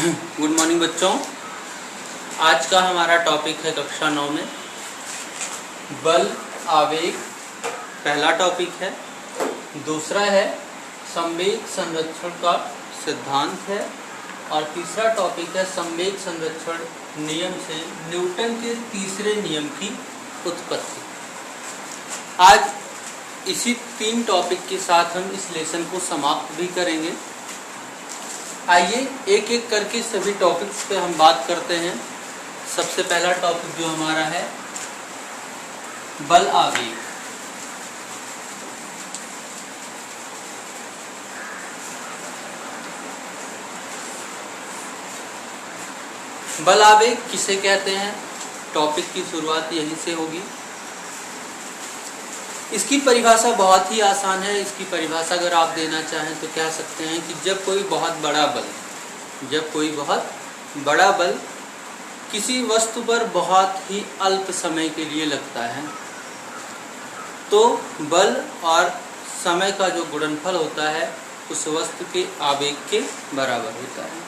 Good morning बच्चों। आज का हमारा टॉपिक है कक्षा 9 में बल आवेग। पहला टॉपिक है। दूसरा है संवेग संरक्षण का सिद्धांत है और तीसरा टॉपिक है संवेग संरक्षण नियम से न्यूटन के तीसरे नियम की उत्पत्ति। आज इसी 3 टॉपिक के साथ हम इस लेसन को समाप्त भी करेंगे। आइए एक एक करके सभी टॉपिक्स पे हम बात करते हैं। सबसे पहला टॉपिक जो हमारा है बल आवेग। बल आवेग किसे कहते हैं, टॉपिक की शुरुआत यहीं से होगी। इसकी परिभाषा बहुत ही आसान है। इसकी परिभाषा अगर आप देना चाहें तो कह सकते हैं कि जब कोई बहुत बड़ा बल किसी वस्तु पर बहुत ही अल्प समय के लिए लगता है तो बल और समय का जो गुणनफल होता है उस वस्तु के आवेग के बराबर होता है।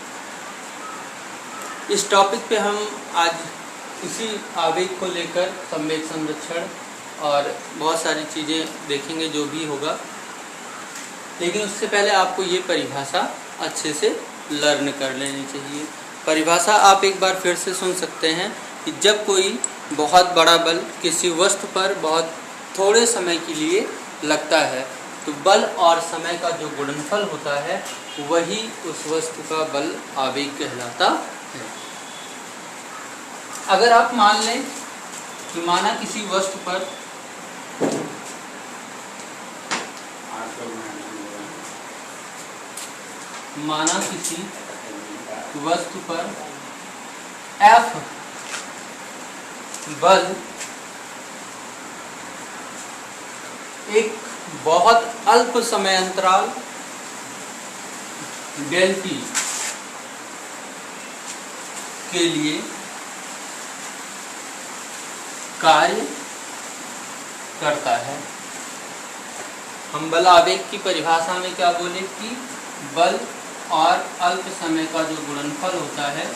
इस टॉपिक पे हम आज इसी आवेग को लेकर संवेग संरक्षण और बहुत सारी चीज़ें देखेंगे जो भी होगा, लेकिन उससे पहले आपको ये परिभाषा अच्छे से लर्न कर लेनी चाहिए। परिभाषा आप एक बार फिर से सुन सकते हैं कि जब कोई बहुत बड़ा बल किसी वस्तु पर बहुत थोड़े समय के लिए लगता है तो बल और समय का जो गुणनफल होता है वही उस वस्तु का बल आवेग कहलाता है। अगर आप मान लें कि माना किसी वस्तु पर F बल एक बहुत अल्प समय अंतराल डेल t के लिए कार्य करता है। हम बल आवेग की परिभाषा में क्या बोले कि बल और अल्प समय का जो गुणनफल होता है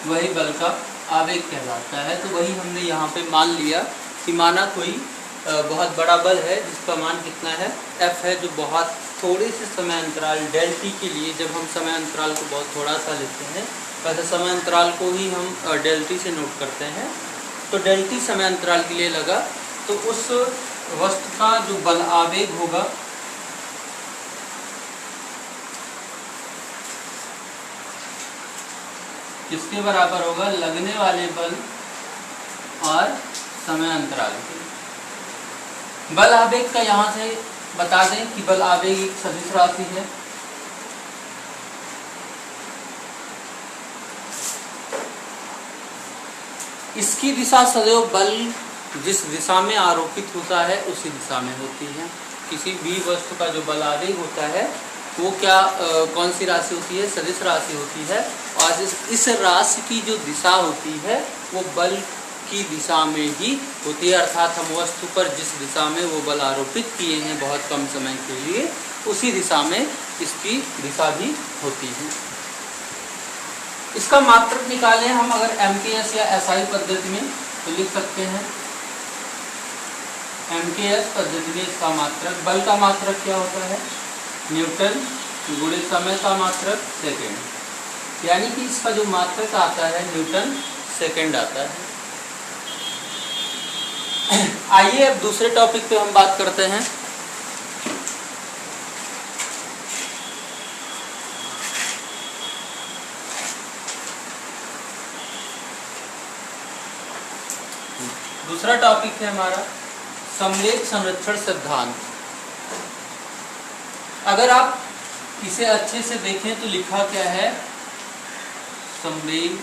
वही बल का आवेग कहलाता है। तो वही हमने यहाँ पे मान लिया कि माना कोई बहुत बड़ा बल है जिसका मान कितना है F है, जो बहुत थोड़े से समय अंतराल डेल t के लिए, जब हम समय अंतराल को बहुत थोड़ा सा लेते हैं, वैसे समय अंतराल को ही हम डेल t से नोट करते हैं, तो डेल t समय अंतराल के लिए लगा तो उस वस्तु का जो बल आवेग होगा किसके बराबर होगा, लगने वाले बल और समय अंतराल के। बल आवेग का यहाँ से बता दें कि बल आवेग एक सदिश राशि है। इसकी दिशा सदैव बल जिस दिशा में आरोपित होता है उसी दिशा में होती है। किसी भी वस्तु का जो बल आवेग होता है वो क्या कौन सी राशि होती है, सदिश राशि होती है। और इस राशि की जो दिशा होती है वो बल की दिशा में ही होती है, अर्थात हम वस्तु पर जिस दिशा में वो बल आरोपित किए हैं बहुत कम समय के लिए उसी दिशा में इसकी दिशा भी होती है। इसका मात्रक निकालें हम अगर MKS या SI पद्धति में तो लिख सकते हैं MKS पद्धति में इसका मात्रक, बल का मात्रक क्या होता है, न्यूटन गुणित समय का मात्रक सेकेंड, यानी कि इसका जो मात्रक आता है न्यूटन सेकेंड आता है। आइए अब दूसरे टॉपिक पे हम बात करते हैं। दूसरा टॉपिक है हमारा संवेग संरक्षण सिद्धांत। अगर आप इसे अच्छे से देखें तो लिखा क्या है, संवेग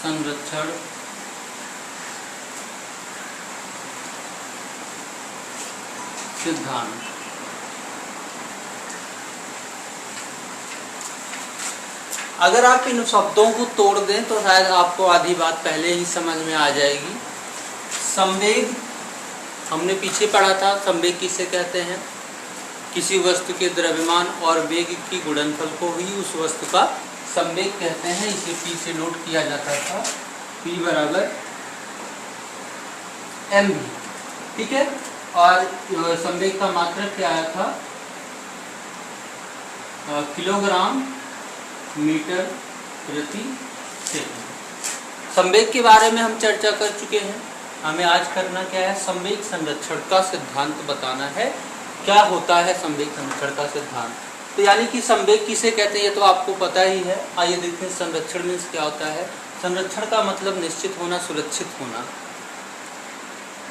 संरक्षण सिद्धांत। अगर आप इन शब्दों को तोड़ दें तो शायद आपको आधी बात पहले ही समझ में आ जाएगी। संवेग हमने पीछे पढ़ा था, संवेग किसे कहते हैं, किसी वस्तु के द्रव्यमान और वेग की गुणनफल को ही उस वस्तु का संवेग कहते हैं, इसे P से नोट किया जाता था, P बराबर mv, ठीक है। और संवेग का मात्रक क्या आया था, किलोग्राम मीटर प्रति सेकंड। संवेग के बारे में हम चर्चा कर चुके हैं। हमें आज करना क्या है, संवेग संरक्षण का सिद्धांत बताना है। क्या होता है संवेग संरक्षण का सिद्धांत? तो यानी कि संवेग किसे कहते हैं ये तो आपको पता ही है। आइए देखते हैं संरक्षण मीन्स क्या होता है। संरक्षण का मतलब निश्चित होना, सुरक्षित होना,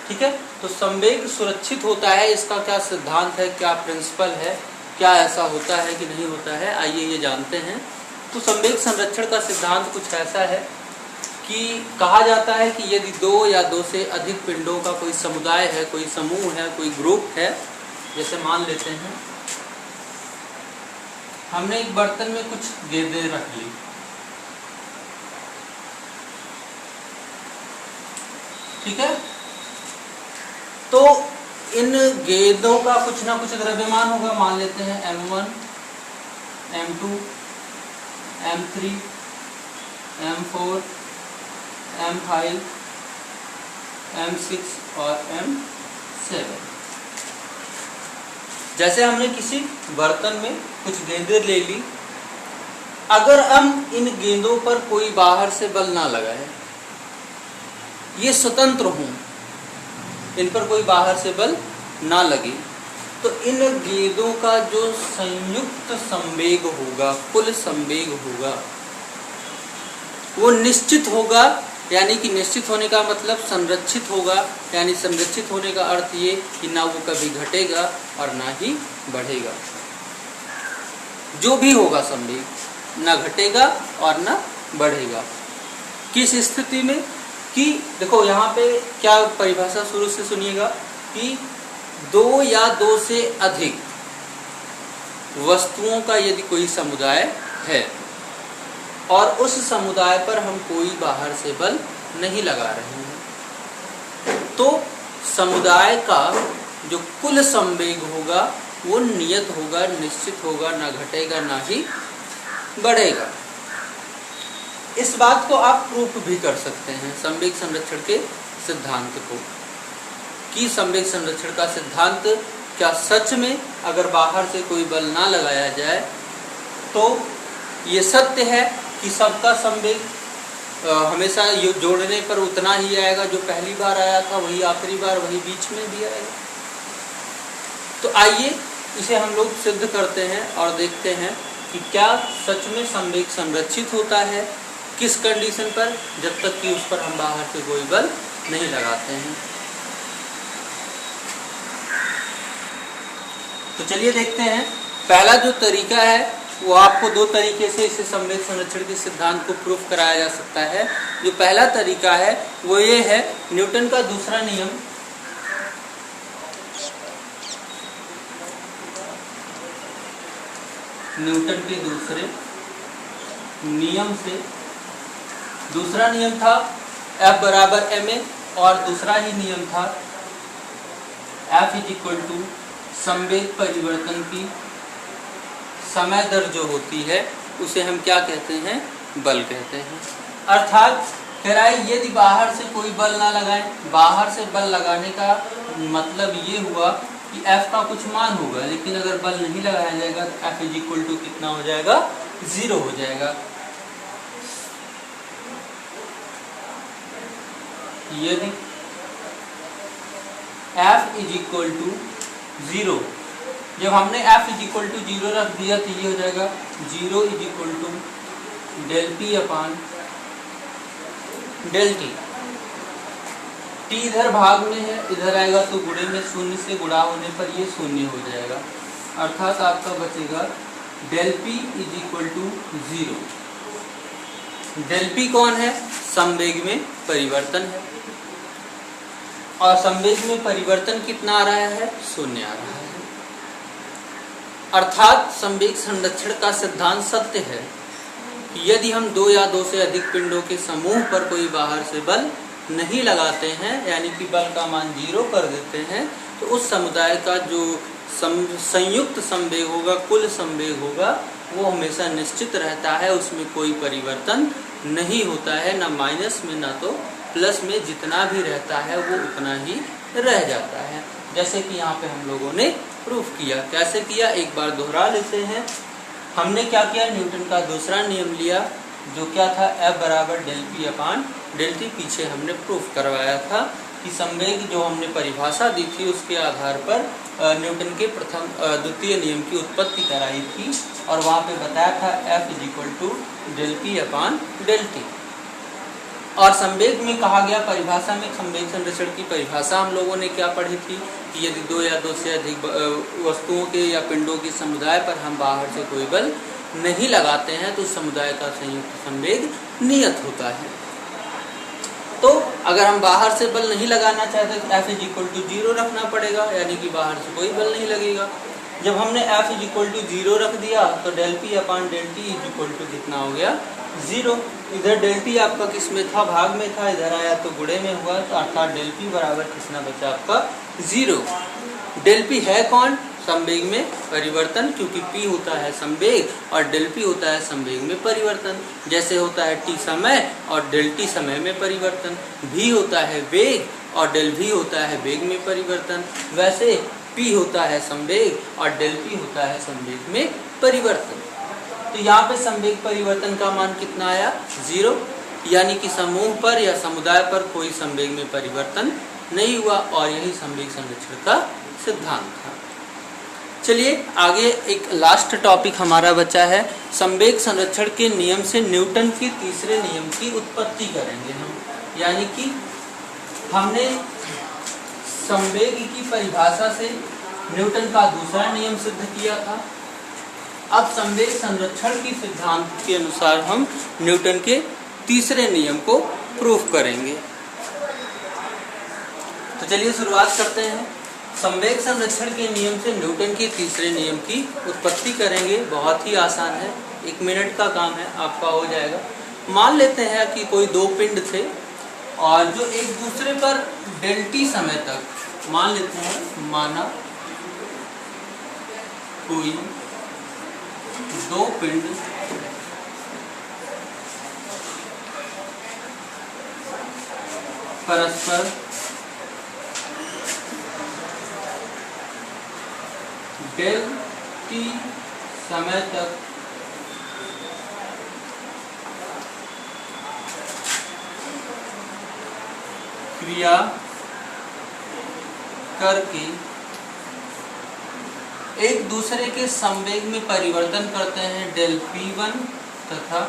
ठीक है। तो संवेग सुरक्षित होता है, इसका क्या सिद्धांत है, क्या प्रिंसिपल है, क्या ऐसा होता है कि नहीं होता है, आइए ये जानते हैं। तो संवेग संरक्षण का सिद्धांत कुछ ऐसा है कि कहा जाता है कि यदि दो या दो से अधिक पिंडों का कोई समुदाय है, कोई समूह है, कोई ग्रुप है, जैसे मान लेते हैं हमने एक बर्तन में कुछ गेंदें रख ली, ठीक है। तो इन गेंदों का कुछ ना कुछ द्रव्यमान होगा, मान लेते हैं m1, m2, m3, m4, m5, m6 और m7। जैसे हमने किसी बर्तन में कुछ गेंदें ले ली, अगर हम इन गेंदों पर कोई बाहर से बल ना लगाए, ये स्वतंत्र हों, इन पर कोई बाहर से बल ना लगे, तो इन गेंदों का जो संयुक्त संवेग होगा, कुल संवेग होगा, वो निश्चित होगा। यानी कि निश्चित होने का मतलब संरक्षित होगा, यानी संरक्षित होने का अर्थ ये कि ना वो कभी घटेगा और ना ही बढ़ेगा। जो भी होगा संवेग ना घटेगा और ना बढ़ेगा। किस स्थिति में कि देखो यहाँ पे क्या परिभाषा शुरू से सुनिएगा कि दो या दो से अधिक वस्तुओं का यदि कोई समुदाय है और उस समुदाय पर हम कोई बाहर से बल नहीं लगा रहे हैं, तो समुदाय का जो कुल संवेग होगा वो नियत होगा, निश्चित होगा, ना घटेगा ना ही बढ़ेगा। इस बात को आप प्रूफ भी कर सकते हैं संवेग संरक्षण के सिद्धांत को, कि संवेग संरक्षण का सिद्धांत क्या सच में अगर बाहर से कोई बल ना लगाया जाए तो ये सत्य है कि सबका संवेग हमेशा जोड़ने पर उतना ही आएगा, जो पहली बार आया था वही आखिरी बार, वही बीच में भी आएगा। तो आइए इसे हम लोग सिद्ध करते हैं और देखते हैं कि क्या सच में संवेग संरक्षित होता है, किस कंडीशन पर, जब तक कि उस पर हम बाहर से कोई बल नहीं लगाते हैं। तो चलिए देखते हैं। पहला जो तरीका है वो आपको दो तरीके से इसे संवेग संरक्षण के सिद्धांत को प्रूफ कराया जा सकता है। जो पहला तरीका है वो ये है न्यूटन का दूसरा नियम। न्यूटन के दूसरे नियम से, दूसरा नियम था F बराबर ma और दूसरा ही नियम था F इज इक्वल टू संवेग परिवर्तन की समय दर जो होती है उसे हम क्या कहते हैं, बल कहते हैं। अर्थात कह रहा है यदि बाहर से कोई बल ना लगाएं, बाहर से बल लगाने का मतलब ये हुआ कि F का कुछ मान होगा, लेकिन अगर बल नहीं लगाया जाएगा तो F इज इक्वल टू कितना हो जाएगा, 0 हो जाएगा। यदि F इज इक्वल टू 0, जब हमने F इज इक्वल टू 0 रख दिया तो ये हो जाएगा 0 is equal to del P upon del T। T इधर भाग में है, इधर आएगा तो गुणे में, शून्य से गुणा होने पर ये शून्य हो जाएगा। अर्थात आपका बचेगा del P is equal to 0। Del P कौन है, संवेग में परिवर्तन है, और संवेग में परिवर्तन कितना आ रहा है, 0 आ रहा है। अर्थात संवेग संरक्षण का सिद्धांत सत्य है कि यदि हम दो या दो से अधिक पिंडों के समूह पर कोई बाहर से बल नहीं लगाते हैं, यानी कि बल का मान 0 कर देते हैं, तो उस समुदाय का जो संयुक्त संवेग होगा, कुल संवेग होगा, वो हमेशा निश्चित रहता है, उसमें कोई परिवर्तन नहीं होता है, ना माइनस में ना तो प्लस में, जितना भी रहता है वो उतना ही रह जाता है। जैसे कि यहाँ पे हम लोगों ने प्रूफ किया। कैसे किया, एक बार दोहरा लेते हैं। हमने क्या किया, न्यूटन का दूसरा नियम लिया, जो क्या था, F बराबर del P upon del T. पीछे हमने प्रूफ करवाया था कि संवेग जो हमने परिभाषा दी थी उसके आधार पर न्यूटन के द्वितीय नियम की उत्पत्ति कराई थी, और वहाँ पे बताया था F is equal to del P upon del T. और संवेग में कहा गया, परिभाषा में संवेग संरक्षण की परिभाषा हम लोगों ने क्या पढ़ी थी कि यदि दो या दो से अधिक वस्तुओं के या पिंडों के समुदाय पर हम बाहर से कोई बल नहीं लगाते हैं तो समुदाय का संयुक्त संवेग नियत होता है। तो अगर हम बाहर से बल नहीं लगाना चाहते तो F इज इक्वल टू 0 रखना पड़ेगा, यानी कि बाहर से कोई बल नहीं लगेगा। जब हमने F इज इक्वल टू 0 रख दिया तो del P upon del T is equal to कितना हो गया, 0। इधर डेल टी आपका किस में था, भाग में था, इधर आया तो गुणे में हुआ, तो अर्थात डेल पी बराबर कितना बचा आपका, 0। डेल पी है कौन, संवेग में परिवर्तन, क्योंकि पी होता है संवेग और डेल पी होता है संवेग में परिवर्तन। जैसे होता है टी समय और डेल टी समय में परिवर्तन, भी होता है वेग और डेल भी होता है वेग में परिवर्तन, वैसे पी होता है संवेग और डेल पी होता है संवेग में परिवर्तन। तो यहाँ पे संवेग परिवर्तन का मान कितना आया, 0, यानी कि समूह पर या समुदाय पर कोई संवेग में परिवर्तन नहीं हुआ, और यही संवेग संरक्षण का सिद्धांत था। चलिए आगे एक लास्ट टॉपिक हमारा बचा है, संवेग संरक्षण के नियम से न्यूटन के तीसरे नियम की उत्पत्ति करेंगे हम। यानी कि हमने संवेग की परिभाषा से न्यूटन का दूसरा नियम सिद्ध किया था। अब संवेग संरक्षण की सिद्धांत के अनुसार हम न्यूटन के तीसरे नियम को प्रूफ करेंगे। तो चलिए शुरुआत करते हैं। संवेग संरक्षण के नियम से न्यूटन के तीसरे नियम की उत्पत्ति करेंगे। बहुत ही आसान है, 1 मिनट का काम है, आपका हो जाएगा। मान लेते हैं कि कोई दो पिंड थे और जो एक दूसरे पर डेल टी समय तक, मान लेते हैं, माना कोई दो पिंड परस्पर डेल टी समय तक क्रिया करके एक दूसरे के संवेग में परिवर्तन करते हैं, डेल P1 तथा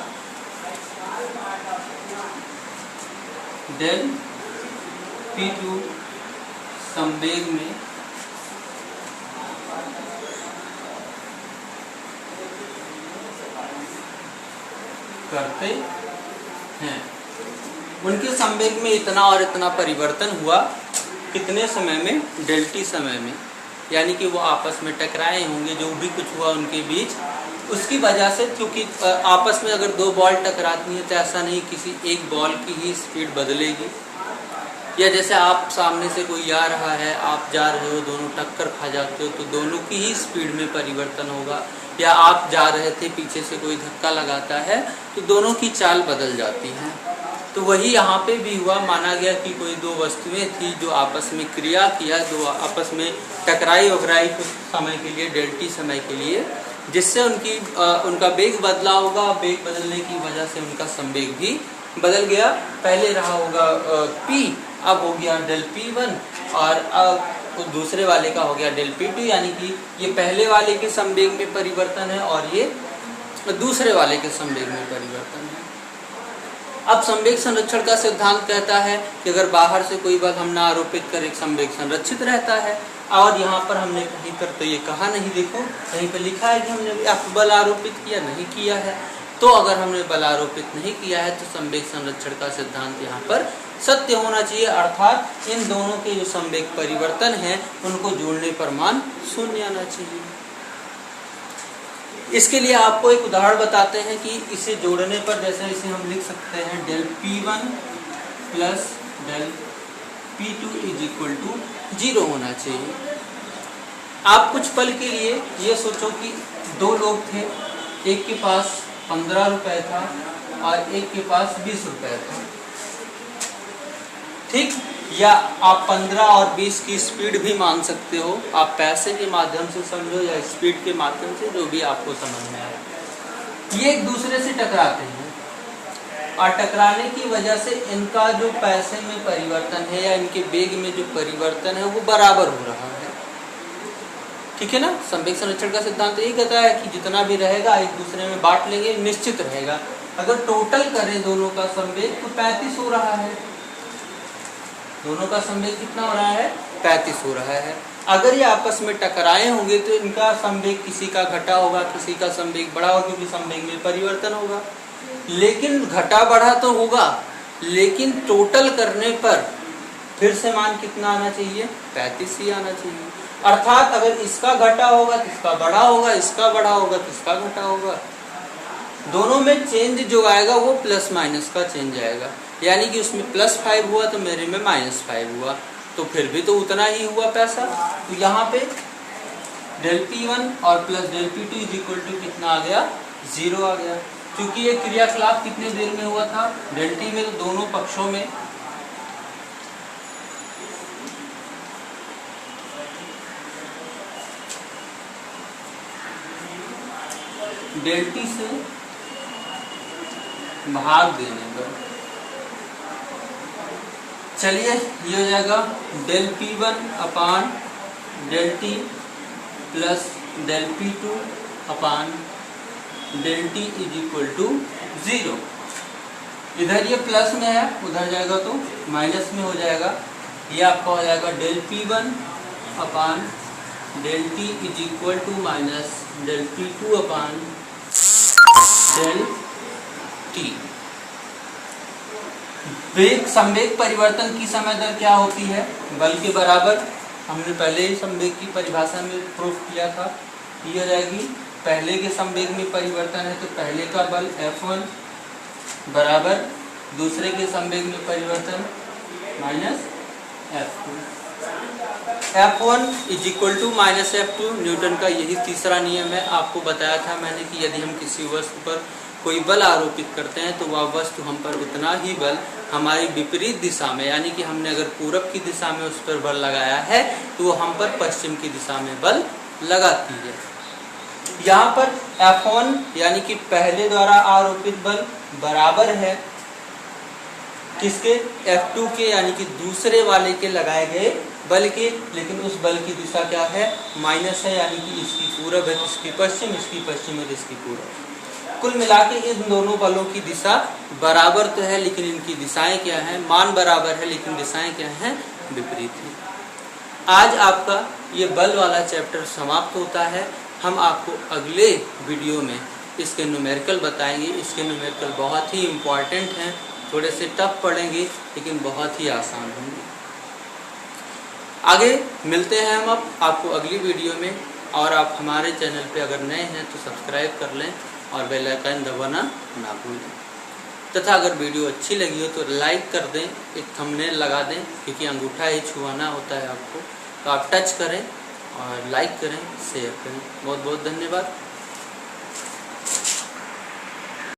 डेल P2 संवेग में करते हैं। उनके संवेग में इतना और इतना परिवर्तन हुआ, कितने समय में, डेल टी समय में, यानी कि वो आपस में टकराए होंगे, जो भी कुछ हुआ उनके बीच, उसकी वजह से, क्योंकि आपस में अगर दो बॉल टकराती हैं तो ऐसा नहीं किसी एक बॉल की ही स्पीड बदलेगी, या जैसे आप सामने से कोई आ रहा है, आप जा रहे हो, दोनों टक्कर खा जाते हो तो दोनों की ही स्पीड में परिवर्तन होगा, या आप जा रहे थे, पीछे से कोई धक्का लगाता है तो दोनों की चाल बदल जाती है। तो वही यहाँ पे भी हुआ। माना गया कि कोई दो वस्तुएं थी जो आपस में क्रिया किया, दो आपस में टकराई वकराई कुछ समय के लिए, डेल टी समय के लिए, जिससे उनका वेग बदला होगा। वेग बदलने की वजह से उनका संवेग भी बदल गया। पहले रहा होगा P, अब हो गया डेल P1, और अब दूसरे वाले का हो गया डेल P2, यानी कि ये पहले वाले के संवेग में परिवर्तन है और ये दूसरे वाले के संवेग में परिवर्तन है। अब संवेग संरक्षण का सिद्धांत कहता है कि अगर बाहर से कोई बल हम ना आरोपित करें, संवेग संरक्षित रहता है। और यहाँ पर हमने कहीं पर तो ये कहा नहीं, देखो कहीं पर लिखा है कि हमने बल आरोपित किया, नहीं किया है। तो अगर हमने बल आरोपित नहीं किया है तो संवेग संरक्षण का सिद्धांत यहाँ पर सत्य होना चाहिए, अर्थात इन दोनों के जो संवेग परिवर्तन हैं उनको जोड़ने पर मान 0 आना चाहिए। इसके लिए आपको एक उदाहरण बताते हैं कि इसे जोड़ने पर, जैसे इसे हम लिख सकते हैं del P1 plus del P2 is equal to 0 होना चाहिए। आप कुछ पल के लिए ये सोचो कि दो लोग थे, एक के पास 15 रुपए था और एक के पास 20 रुपए था, ठीक। या आप 15 और 20 की स्पीड भी मान सकते हो, आप पैसे के माध्यम से समझो या स्पीड के माध्यम से, जो भी आपको समझ में आए। ये एक दूसरे से टकराते हैं और टकराने की वजह से इनका जो पैसे में परिवर्तन है या इनके वेग में जो परिवर्तन है वो बराबर हो रहा है, ठीक है ना। संवेग संरक्षण का सिद्धांत यही कहता है कि जितना भी रहेगा एक दूसरे में बांट लेंगे, निश्चित रहेगा। अगर टोटल करें दोनों का संवेग तो 35 हो रहा है, दोनों का संवेग कितना हो रहा है, 35 हो रहा है। अगर ये आपस में टकराए होंगे तो इनका संवेग किसी का घटा होगा, किसी का संवेग बढ़ा होगा, क्योंकि संवेग में परिवर्तन होगा। लेकिन घटा बढ़ा तो होगा, लेकिन टोटल करने पर फिर से मान कितना आना चाहिए, 35 ही आना चाहिए। अर्थात अगर इसका घटा होगा तो इसका बढ़ा होगा, इसका बढ़ा होगा तो इसका घटा होगा। दोनों में चेंज जो आएगा वो प्लस माइनस का चेंज आएगा, यानी कि उसमें +5 हुआ तो मेरे में -5 हुआ, तो फिर भी तो उतना ही हुआ पैसा। तो यहाँ पे del P1 और प्लस del P2 = कितना आ गया, 0 आ गया। क्योंकि ये क्रियाकलाप कितने देर में हुआ था, del T में तो दोनों पक्षों में del T से भाग देने पर, चलिए ये हो जाएगा del P1 अपान del T plus del P2 अपान del T = 0। इधर ये प्लस में है, उधर जाएगा तो माइनस में हो जाएगा। ये आपका हो जाएगा del P1 अपान del T = minus del P2 अपान del T। वेग संवेग परिवर्तन की समय दर क्या होती है, बल के बराबर। हमने पहले ही संवेग की परिभाषा में प्रूफ किया था। ये हो जाएगी पहले के संवेग में परिवर्तन है तो पहले का बल F1 बराबर दूसरे के संवेग में परिवर्तन minus F2। F1 = -F2 Newton का यही तीसरा नियम है। आपको बताया था मैंने कि यदि हम किसी वस्तु पर कोई बल आरोपित करते हैं तो वह वस्तु हम पर उतना ही बल हमारी विपरीत दिशा में, यानी कि हमने अगर पूरब की दिशा में उस पर बल लगाया है तो वो हम पर पश्चिम की दिशा में बल लगाती है। यहाँ पर F1 यानी कि पहले द्वारा आरोपित बल बराबर है किसके, F2 के, यानी कि दूसरे वाले के लगाए गए बल के। लेकिन उस बल की दिशा क्या है, माइनस है, यानी कि इसकी पूरब है तो इसकी पश्चिम, इसकी पश्चिम है तो इसकी पूरब। कुल मिला के इन दोनों बलों की दिशा बराबर तो है, लेकिन इनकी दिशाएं क्या हैं, मान बराबर है लेकिन दिशाएं क्या हैं, विपरीत है। आज आपका ये बल वाला चैप्टर समाप्त होता है। हम आपको अगले वीडियो में इसके न्यूमेरिकल बताएंगे। इसके न्यूमेरिकल बहुत ही इम्पॉर्टेंट हैं, थोड़े से टफ पड़ेंगे लेकिन बहुत ही आसान होंगे। आगे मिलते हैं हम अब आपको अगली वीडियो में। और आप हमारे चैनल पे अगर नए हैं तो सब्सक्राइब कर लें और बेल आइकन दबाना ना भूलें। तथा अगर वीडियो अच्छी लगी हो तो लाइक कर दें, एक थंबनेल लगा दें, क्योंकि अंगूठा ही छुआना होता है आपको, तो आप टच करें और लाइक करें, शेयर करें। बहुत बहुत धन्यवाद।